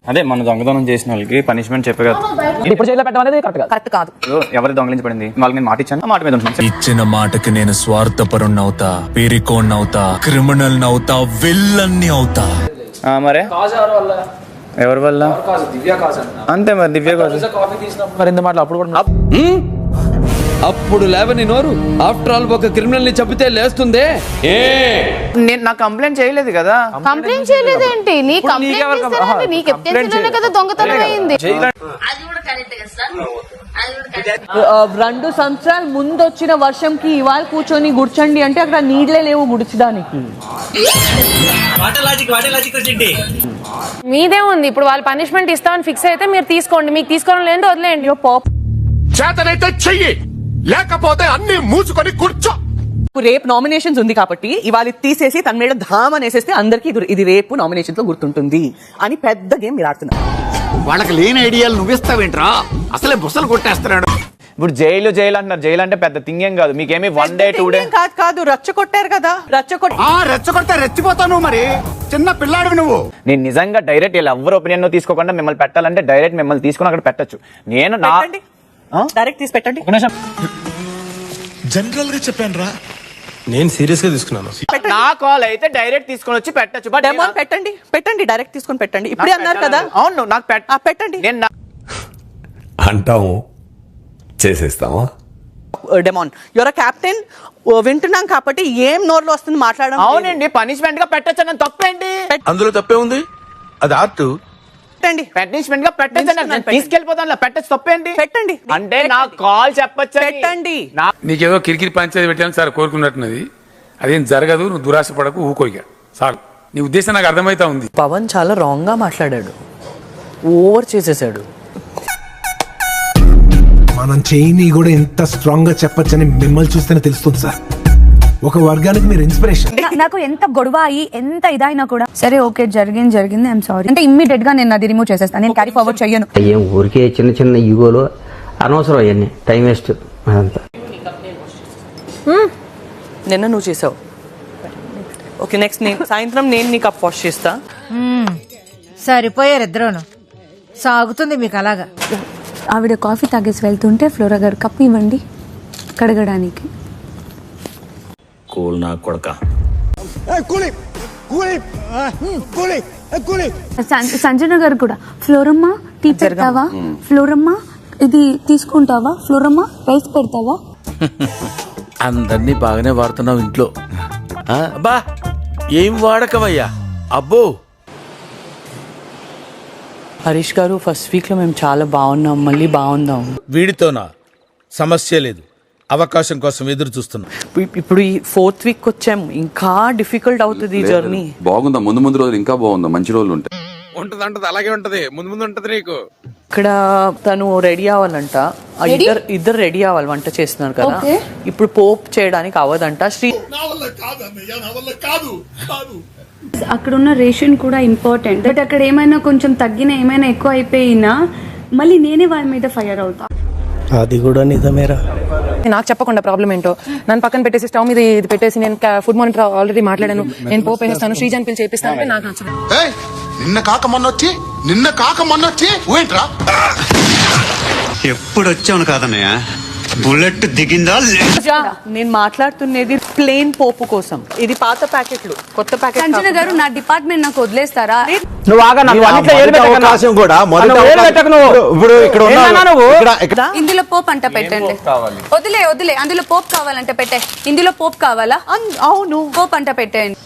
అదే మన దొంగతనం చేసిన వాళ్ళకి పనిష్మెంట్ చెప్పే కదా. ఇప్పుడు జైల్లో పెట్టడం అనేది కరెక్ట్ కాదు. ఎవరి దొంగలించి పడింది వాళ్ళకి నేను మాట ఇచ్చాను, ఆ మాట మీద ఉంటున్నాను. ఇచ్చిన మాటకి నేను స్వార్థపరుణ్ణవుతా, పేరికోణ్ణవుతా, క్రిమినల్ అవుతా, విల్లన్ని అవుతా. మరే ఎవరి వల్ల? అంతే మరి, దివ్య కాజు మరి ఎంత మాటలు అప్పుడు కూడా అప్పుడు లేవని నోరు ఆఫ్టర్ ఆల్ ఒక క్రిమినల్ ని చంపితే లేస్తుందే. నేను నా కంప్లైంట్ చేయలేదు కదా. కంప్లైంట్ చేయలేదేంటి? నీ కంప్లైంట్ నీకు ఎత్తించలేనే కదా దొంగతనం అయింది. 2 సంవత్సరాల ముందు వచ్చిన వర్షంకి ఇవాళ కూర్చొని గుడ్చండి అంటే అక్కడ నీళ్ళే లేవు గుడిచడానికి. మీదే ఉంది. ఇప్పుడు వాళ్ళు పనిష్మెంట్ ఇస్తామని ఫిక్స్ అయితే మీరు తీసుకోండి, మీకు తీసుకోవడం లేదు వదిలేయండి. చేతనైతే చెయ్యి, లేకపోతే అన్ని మూసుకొని కూర్చో. రేపు నామినేషన్స్ ఉంది కాబట్టి ఇవాళ తీసేసి తన మీద ధామ్ అనేసేస్తే అందరికి ఇది రేపు నామినేషన్స్ లో గుర్తుంటుంది అని పెద్ద గేమ్ మీరు ఆడుతున్నారు. వాళ్ళకి లేని ఐడియాలు నువ్విస్తావేంట్రా? అసలే బుసలు కొట్టేస్తున్నాడు. ఇప్పుడు జైలు అంటున్నారు. జైలు అంటే పెద్ద థింగ్ ఏం కాదు. మీకేమి 1 day 2 day కాదు రెచ్చగొట్టారు కదా. రెచ్చగొడితే రెచ్చిపోతావు మరి, చిన్న పిల్లాడివి నువ్వు. నేను నిజంగా డైరెక్ట్ వీళ్ళు ఎవరు ఒపీనియన్ తీసుకోకుండా మిమ్మల్ని పెట్టాలంటే డైరెక్ట్ మిమ్మల్ని తీసుకుని అక్కడ పెట్టచ్చు. నేను డైరెక్ట్ తీసి పెట్టండి. జనరల్ గా చెప్పాను రా, నేను సీరియస్ గా తీసుకున్నాను. నా కాల్ అయితే డైరెక్ట్ తీసుకొని వచ్చి పెట్టచ్చు. బట్ డెమోన్ పెట్టండి డైరెక్ట్ తీసుకొని పెట్టండి. ఇప్పుడే అన్నారు కదా. అవును, నాకు పెట్టండి. నేను అంటాము చేసేస్తామా? డెమోన్ యువర్ కెప్టెన్, వింటున్నాం కాబట్టి ఏం నోర్లో వస్తుంది మాట్లాడడం. అవునండి, పనిష్మెంట్ గా పెట్టచ్చు అన్న తప్పేంటి? అందులో తప్పే ఉంది, అది ఆర్ట్. పనిష్మెంట్ గా పెట్టచ్చు, తీసుకెళ్ళిపోతాను. పెట్టచ్చు, తప్పేంటి? పెట్టండి అంటే నా కాల్ చెప్పచ్చు. పెట్టండి. నీకేదో కిరికిరి పంచాయతీ పెట్టాను సార్ కోరుకున్నట్టున్నది. అదేం జరగదు, నువ్వు దురాశ పడకు, ఊకోయిగా సార్. నీ ఉద్దేశం నాకు అర్థమైతా ఉంది. పవన్ చాలా రాంగ్ గా మాట్లాడాడు, ఓవర్ చేసేసాడు. మనం చేయని కూడా ఎంత స్ట్రాంగ్ గా చెప్పొచ్చని మిమ్మల్ని చూస్తేనే తెలుస్తుంది సార్. ఒక వర్గానికి మీరు ఇన్స్పిరేషన్. నాకు ఎంత గొడవ అయ్యి ఎంత ఇదైనా కూడా సరే ఓకే జరిగింది ఐఎమ్ సారీ అంటే ఇమ్మీడియట్ గా నేను అది రిమూవ్ చేసేస్తాను. నేను క్యారీ ఫార్వర్డ్ చెయ్యను. ఏం ఊరికే చిన్న ఈగోలు అనవసరం, అవన్నీ టైం వేస్ట్ అదంతా. నిన్న నువ్వు చేసావు. ఓకే నెక్స్ట్ సాయంత్రం నేను నీకు కప్ వాష్ చేస్తా. సరిపోయారు ఇద్దరును, సాగుతుంది మీకు అలాగా. ఆవిడ కాఫీ తాగేసి వెళ్తుంటే ఫ్లోరా గారు కప్ ఇవ్వండి కడగడానికి. సంజన గారు కూడా ఫ్లోరమ్మ టీ పెడతావా, ఫ్లోరమ్మ ఇది తీసుకుంటావా, ఫ్లోరమ్మ రైస్ పెడతావా. అందరినీ బాగానే వాడుతున్నావు ఇంట్లో. అబ్బా ఏం వాడకవయ్యా అబ్బో. హరీష్ గారు ఫస్ట్ వీక్ లో మేము చాలా బాగున్నాం, మళ్ళీ బాగుందాం. వీడితోనా సమస్య లేదు, అవకాశం కోసం ఎదురు చూస్తున్నా. ఇప్పుడు ఈ 4th వీక్ వచ్చాము, ఇంకా డిఫికల్ట్ అవుతుంది ఈ జర్నీ. బాగుందా? ముందు రోజులు ఇంకా బాగుందా? మంచి రోజులు ఉంటాయి. ఉంటది అలాగే ఉంటది, ముందు ఉంటది నీకు. ఇక్కడ తను రెడీ అవ్వాలంట, ఇద్దరు రెడీ అవ్వాలి, వంట చేస్తున్నారు కదా. ఇప్పుడు పోప్ చేయడానికి అవ్వదంట. అక్కడ ఉన్న రేషన్ కూడా ఇంపార్టెంట్. బట్ అక్కడ ఏమైనా కొంచెం తగ్గినా ఏమైనా ఎక్కువ అయిపోయినా మళ్ళీ నేనే వాళ్ళ మీద ఫైర్ అవుతా. అది కూడా నిజమేరా. నాకు చెప్పకుండా ప్రాబ్లం ఏంటో నన్ను పక్కన పెట్టేసి స్టవ్ మీద ఇది పెట్టేసి నేను ఫుడ్ మానిటర్ ఆల్రెడీ మాట్లాడాను, నేను పోపు వేస్తాను, శ్రీజాన్ పిలిచి చేపిస్తాను అంటే నాకు నచ్చదు. నిన్న కాక మొన్నొచ్చి ఊయంట్రా. ఎప్పుడు వచ్చాను కాదన్నయ్య, బుల్లెట్ దిగిందా? నేను మాట్లాడుతున్నది ప్లేన్ పోపు కోసం. ఇది పాత ప్యాకెట్లు, కొత్త ప్యాకెట్. సంజన గారు నా డిపార్ట్మెంట్ నాకు వదిలేస్తారా? ఇందులో పోప్ అంట పెట్టండి. వదిలే అందులో పోప్ కావాలంటే పెట్టే. ఇందులో పోప్ కావాలా? అవును పోప్ అంట పెట్టండి.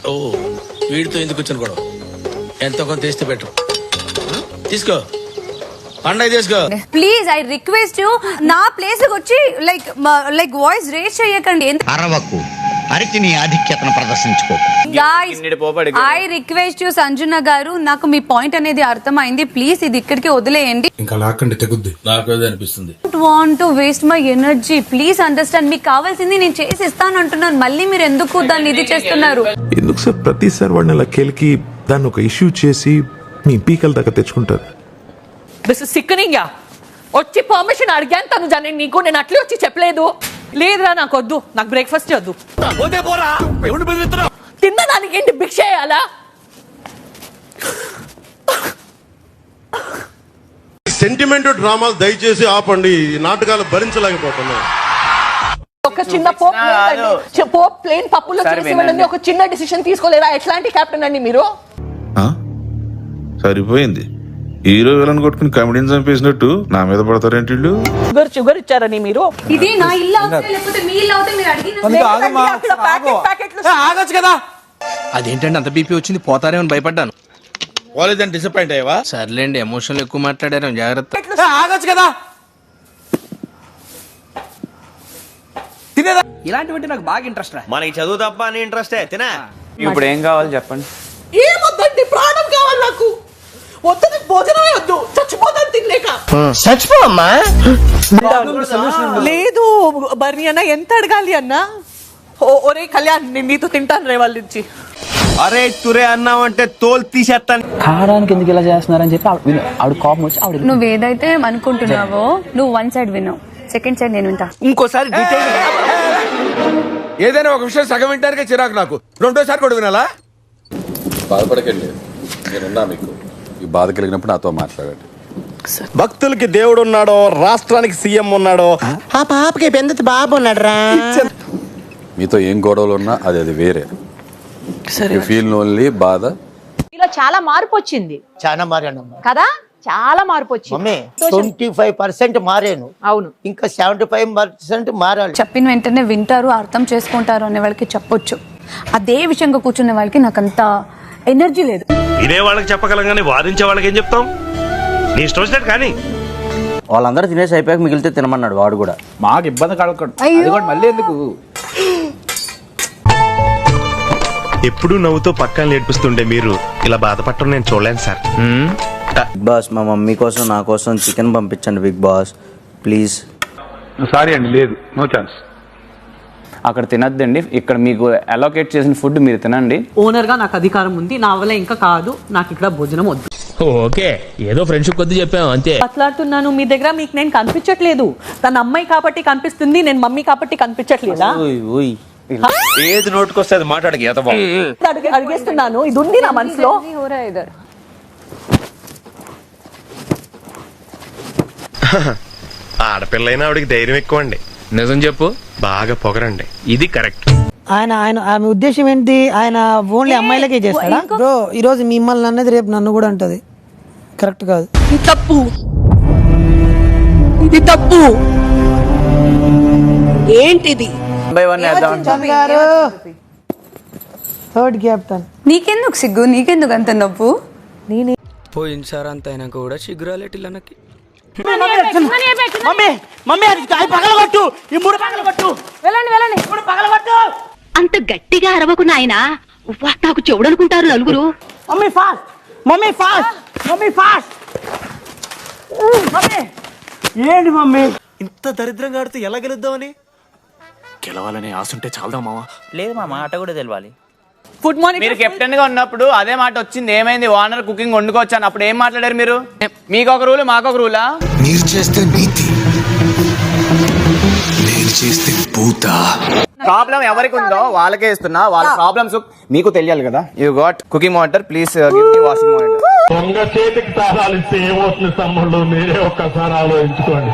వీడితో ఎందుకు వచ్చాను గొడవ? ఎంతో కొంత తీస్తే పెట్టు, తీసుకో పండగ చేసుకో. ప్లీజ్ ఐ రిక్వెస్ట్ యూ, నా ప్లేస్ వచ్చి లైక్ వాయిస్ రేస్ చేయకండి. అరవకు, అరికి నీ ఆధిక్యతను ప్రదర్శించుకో. ఐ రిక్వెస్ట్ యూ సంజన గారు, నాకు మీ పాయింట్ అనేది అర్థమైంది. ప్లీజ్ ఇది ఇక్కడికి వదిలేయండి. ఇంకా లాక్కండి తెగుద్ది. నాకు అనిపిస్తుంది. Want to waste my energy. Please understand. మీకు కావాల్సింది నేను చేసి ఇస్తాను అంటున్నాను, మళ్ళీ మీరు ఎందుకు దాన్ని ఇది చేస్తున్నారు? ఎందుకు సార్ ప్రతిసారి వాడిని అలా కెలికి దాన్ని ఒక ఇష్యూ చేసి మీ పీకల దాకా తెచ్చుకుంటారు? This is sickening. వచ్చి పర్మిషన్ అడిగాను తను జాని, నీకు నేను అట్లే వచ్చి చెప్పలేదు. లేదురా నాకు వద్దు, నాకు బ్రేక్ఫాస్ట్ వద్దు. తిన్నదానికి ఏంటి భిక్ష చేయాలా? సెంటిమెంట్ డ్రామాలు దయచేసి ఆపండి. ఈ నాటకాలు భరించలేకపోతున్నాం. ఒక చిన్న పోప్ ప్లేన్ పప్పులో చేసి వెళ్ళండి. ఒక చిన్న డిసిషన్ తీసుకోలేరా? ఎట్లాంటి కెప్టెన్ అండి మీరు? సరిపోయింది. హీరో విలన్ కొట్టుకుని కమెడీని చంపేసినట్టు నా మీద పడతారేంటి వీళ్ళు? షుగర్ ఇచ్చారని మీరు? ఇది నా ఇల్లు అవుతే లేకపోతే మీ ఇల్లు అవుతే మీరు అడిగిన ఆగొచ్చు కదా. అదేంటండి అంత బీపీ వచ్చింది? పోతారేమని భయపడ్డాను. కాలేజ్ అని డిసప్పాయింట్ అయ్యావా? సర్లేండి, ఎమోషనల్ ఎక్కువ మాట్లాడారు, జాగ్రత్త. ఆగొచ్చు కదా. తినేదా? ఇలాంటివంటే నాకు బాగా ఇంట్రెస్ట్ రా. మనకి చదువు తప్ప అని ఇంట్రెస్టే. తినా ఇప్పుడు ఏం కావాలి చెప్పండి. ఏమొద్దండి, ప్రాణం కావాలి నాకు. వద్దు, భోజనమే వద్దు, చచ్చిపోతాను తినలేక. చచ్చిపోమ్మా. లేదు బర్ని అన్న, ఎంత అడగాలి అన్న? ఒరే కళ్యాణ్, నేను నీతో తింటాను రే వాళ్ళ నుంచి. అరే తురే అన్నావంటే తోలు తీసేస్తాను. కాడానికి ఎందుకు ఇలా చేస్తున్నారని చెప్పి ఆవిడ కోపం వచ్చి ఆవిడ నువ్వు ఏదైతే అనుకుంటున్నావో నువ్వు వన్ సైడ్ విన్నావు, సెకండ్ సైడ్ నేను వింటా. ఇంకోసారి ఏదైనా ఒక విషయం సగం వింటానికే చిరాకు నాకు. రెండోసారి కూడా వినాలా? బాధపడకండి, నేనున్నా మీకు. ఈ బాధ కలిగినప్పుడు నాతో మాట్లాడండి. భక్తులకి దేవుడు ఉన్నాడో, రాష్ట్రానికి సీఎం ఉన్నాడో, ఆ పాపకి పెద్ద బాబు ఉన్నాడు రా. మీతో ఏం గొడవలు ఉన్నా అది వేరే. ఫీల్ ఓన్లీ బాధ. ఇలా చాలా మార్పు వచ్చింది. చాలా మారాను కదా, చాలా మార్పు వచ్చింది. 25% మారాను. అవును, ఇంకా 75% మారాలి. చెప్పిన వెంటనే వింటారు, అర్థం చేసుకుంటారు అనే వాళ్ళకి చెప్పొచ్చు. అదే విషయంగా కూర్చునే వాళ్ళకి నాకు అంత ఎనర్జీ లేదు. వినే వాళ్ళకి చెప్పగలం కానీ వాదించే వాళ్ళకి ఏం చెప్తాం? నీ ఇష్టం వచ్చినట్టు కానీ. వాళ్ళందరూ తినేసి అయిపోయాక మిగిలితే తినమన్నాడు వాడు కూడా. మాకు ఇబ్బంది కలగకూడదు. మళ్ళీ ఎందుకు ఎప్పుడు నవ్వుతో పక్కన నేర్పిస్తుండే మీరు ఇలా బాధపడటం నేను చూడలేను సార్. బిగ్ బాస్, మా మమ్మీ కోసం నా కోసం చికెన్ పంపించండి బిగ్ బాస్ ప్లీజ్. సారీ అండి, లేదు, నో ఛాన్స్. అక్కడ తినద్దండి. ఇక్కడ మీకు అలోకేట్ చేసిన ఫుడ్ మీరు తినండి. ఓనర్ గా నాకు అధికారం ఉంది, నా వల్ల ఇంకా కాదు, నాకు ఇక్కడ భోజనం వద్దు. ఓకే, ఏదో ఫ్రెండ్షిప్ కొద్ది చెప్పాం అంతే. మాట్లాడుతున్నాను మీ దగ్గర, మీకు నేను కనిపించట్లేదు. తన అమ్మాయి కాబట్టి కనిపిస్తుంది, నేను మమ్మీ కాబట్టి కనిపించట్లేదా? ఏది నోటుకొస్తే అది మాట్లాడకి అడిగేస్తున్నాను, ఇది ఉంది నా మనసులో. ఆడపిల్లైనా ఆవిడకి ధైర్యం ఎక్కువ అండి. నిజం చెప్పు. బాగా పొగరండి. ఇది కరెక్ట్. ఆమె ఉద్దేశం ఏంటి? ఆయన ఓన్లీ అమ్మాయిలకే చేస్తాడా? బ్రో, ఈ రోజు మిమ్మల్ని అన్నది రేపు నన్ను కూడా అంటది. కరెక్ట్ కాదు. తప్పు, ఇది తప్పు. ఏంటిది? Third captain. నీకెందుకు సిగ్గు, నీకెందుకు అంత నవ్వు? పోయిన సార్ అంత అయినా కూడా సిగ్గురాలేటిల్ నాకు. అంత గట్టిగా అరవకు నాయనా, నాకు చెవుడనుకుంటారు నలుగురు. ఏంటి మమ్మీ ఇంత దరిద్రంగా ఆడితే ఎలా గెలుద్దామని? గెలవాలనే ఆశ ఉంటే చాలదా మావా? లేదు మా మాట కూడా తెలవాలి. ఫుడ్ మార్నింగ్ మీరు కెప్టెన్ గా ఉన్నప్పుడు అదే మాట వచ్చింది. ఏమైంది? ఓనర్ కుకింగ్ వండుకోవచ్చాను. అప్పుడు ఏం మాట్లాడారు మీరు? మీకు ఒక రూల్, మాకు ఒక రూలా? మీరు చేస్తే నీతి, నేను చేస్తే పూత. ప్రాబ్లం ఎవరికి ఉందో వాళ్ళకే ఇస్తున్నా. వాళ్ళ ప్రాబ్లమ్స్ మీకు తెలియాలి కదా. You got cooking water, please give me washing water. దొంగ చేతికి తాళాలు ఇస్తే ఏమవుతుంది తమ్ముళ్ళు? మీరే ఒక్కసారి ఆలోచించుకోండి.